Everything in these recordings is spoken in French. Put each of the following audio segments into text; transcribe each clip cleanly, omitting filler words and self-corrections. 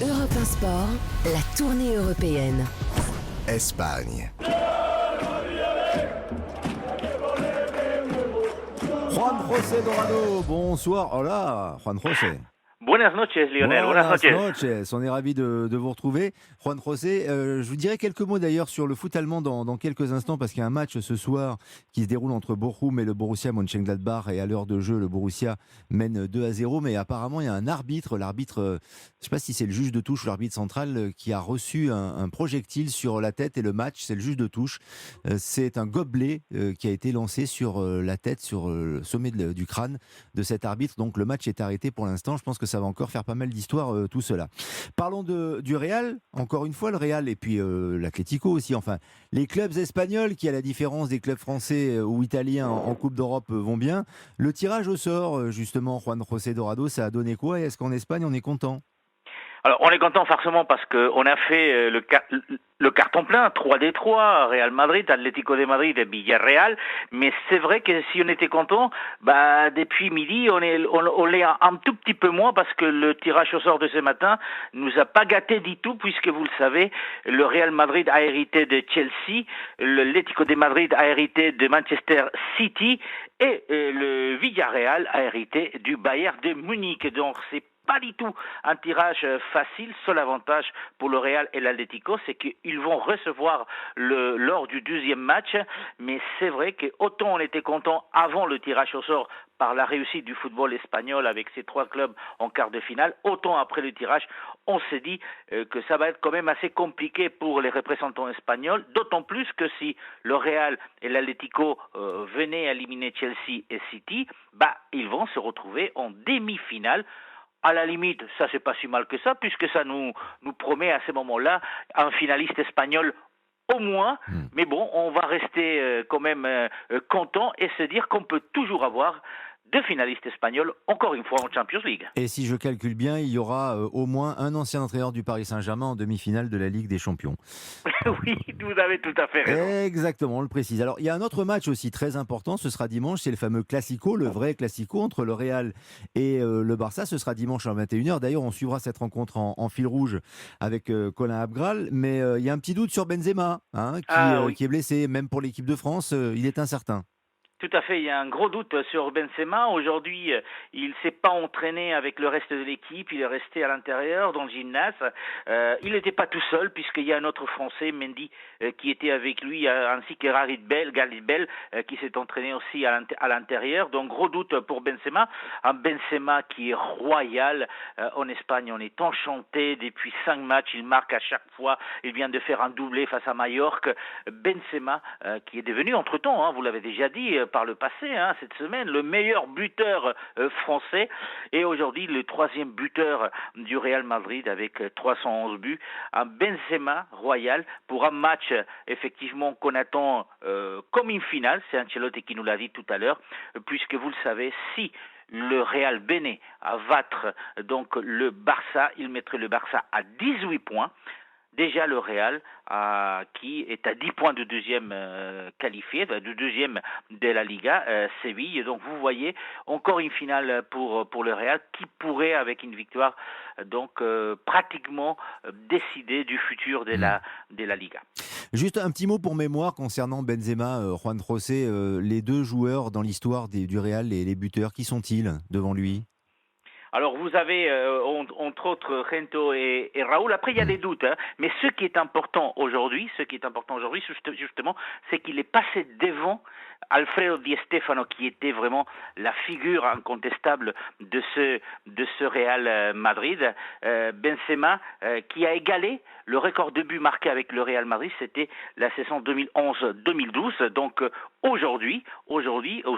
Europe 1 Sport, la tournée européenne. Espagne. Juan José Dorado, bonsoir. Hola, Juan José. Buenas noches, Lionel. Buenas noches. Noches. On est ravis de vous retrouver. Juan José, je vous dirai quelques mots d'ailleurs sur le foot allemand dans quelques instants parce qu'il y a un match ce soir qui se déroule entre Bochum et le Borussia Mönchengladbach et à l'heure de jeu, le Borussia mène 2-0, mais apparemment il y a un arbitre, je ne sais pas si c'est le juge de touche ou l'arbitre central qui a reçu un projectile sur la tête et le match, c'est le juge de touche. C'est un gobelet qui a été lancé sur la tête, sur le sommet du crâne de cet arbitre, donc le match est arrêté pour l'instant. Je pense que ça va encore faire pas mal d'histoires tout cela. Parlons du Real, encore une fois le Real et puis l'Atlético aussi, enfin les clubs espagnols qui à la différence des clubs français ou italiens en Coupe d'Europe vont bien. Le tirage au sort justement, Juan José Dorado, ça a donné quoi et est-ce qu'en Espagne on est content ? Alors, on est content forcément parce qu'on a fait le carton plein, 3-3, Real Madrid, Atlético de Madrid et Villarreal. Mais c'est vrai que si on était content, depuis midi, on l'est un tout petit peu moins parce que le tirage au sort de ce matin nous a pas gâté du tout puisque vous le savez, le Real Madrid a hérité de Chelsea, l'Atlético de Madrid a hérité de Manchester City et le Villarreal a hérité du Bayern de Munich. Donc, c'est pas du tout un tirage facile. Seul avantage pour le Real et l'Atlético, c'est qu'ils vont recevoir lors du deuxième match. Mais c'est vrai que autant on était content avant le tirage au sort par la réussite du football espagnol avec ces trois clubs en quart de finale, autant après le tirage, on s'est dit que ça va être quand même assez compliqué pour les représentants espagnols, d'autant plus que si le Real et l'Atlético venaient à éliminer Chelsea et City, ils vont se retrouver en demi-finale. À la limite, ça c'est pas si mal que ça, puisque ça nous promet à ce moment-là un finaliste espagnol au moins. Mais bon, on va rester quand même content et se dire qu'on peut toujours avoir deux finalistes espagnols, encore une fois en Champions League. Et si je calcule bien, il y aura au moins un ancien entraîneur du Paris Saint-Germain en demi-finale de la Ligue des Champions. Oui, vous avez tout à fait raison. Exactement, on le précise. Alors, il y a un autre match aussi très important, ce sera dimanche, c'est le fameux Classico, le vrai Classico entre le Real et le Barça. Ce sera dimanche à 21h. D'ailleurs, on suivra cette rencontre en fil rouge avec Colin Abgral. Mais il y a un petit doute sur Benzema, qui est blessé. Même pour l'équipe de France, il est incertain. Tout à fait, il y a un gros doute sur Benzema. Aujourd'hui, il ne s'est pas entraîné avec le reste de l'équipe, il est resté à l'intérieur dans le gymnase. Il n'était pas tout seul puisqu'il y a un autre Français, Mendy, qui était avec lui, ainsi que Gareth Bale, qui s'est entraîné aussi à l'intérieur. Donc gros doute pour Benzema. Un Benzema qui est royal en Espagne. On est enchanté depuis 5 matchs, il marque à chaque fois. Il vient de faire un doublé face à Majorque. Benzema, qui est devenu entre-temps, vous l'avez déjà dit, par le passé, cette semaine, le meilleur buteur français et aujourd'hui le troisième buteur du Real Madrid avec 311 buts. Un Benzema royal pour un match effectivement qu'on attend comme une finale, c'est Ancelotti qui nous l'a dit tout à l'heure, puisque vous le savez, si le Real venait à battre donc le Barça, il mettrait le Barça à 18 points. Déjà le Real, qui est à 10 points de deuxième qualifié, de deuxième de la Liga, Séville. Donc vous voyez, encore une finale pour le Real qui pourrait, avec une victoire, pratiquement décider du futur de la Liga. Juste un petit mot pour mémoire concernant Benzema, Juan José, les deux joueurs dans l'histoire du Real, les buteurs, qui sont-ils devant lui ? Alors vous avez entre autres Gento et Raoul. Après il y a des doutes, mais ce qui est important aujourd'hui, justement, c'est qu'il est passé devant Alfredo Di Stéfano, qui était vraiment la figure incontestable de ce Real Madrid. Benzema, qui a égalé le record de buts marqués avec le Real Madrid, c'était la saison 2011-2012. Donc aujourd'hui,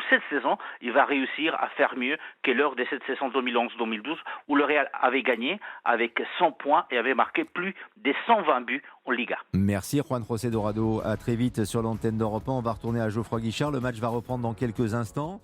cette saison, il va réussir à faire mieux que lors de cette saison 2011-2012, où le Real avait gagné avec 100 points et avait marqué plus de 120 buts en Liga. Merci Juan José Dorado. À très vite sur l'antenne d'Europe 1. On va retourner à Geoffroy Guichard. Le match va reprendre dans quelques instants.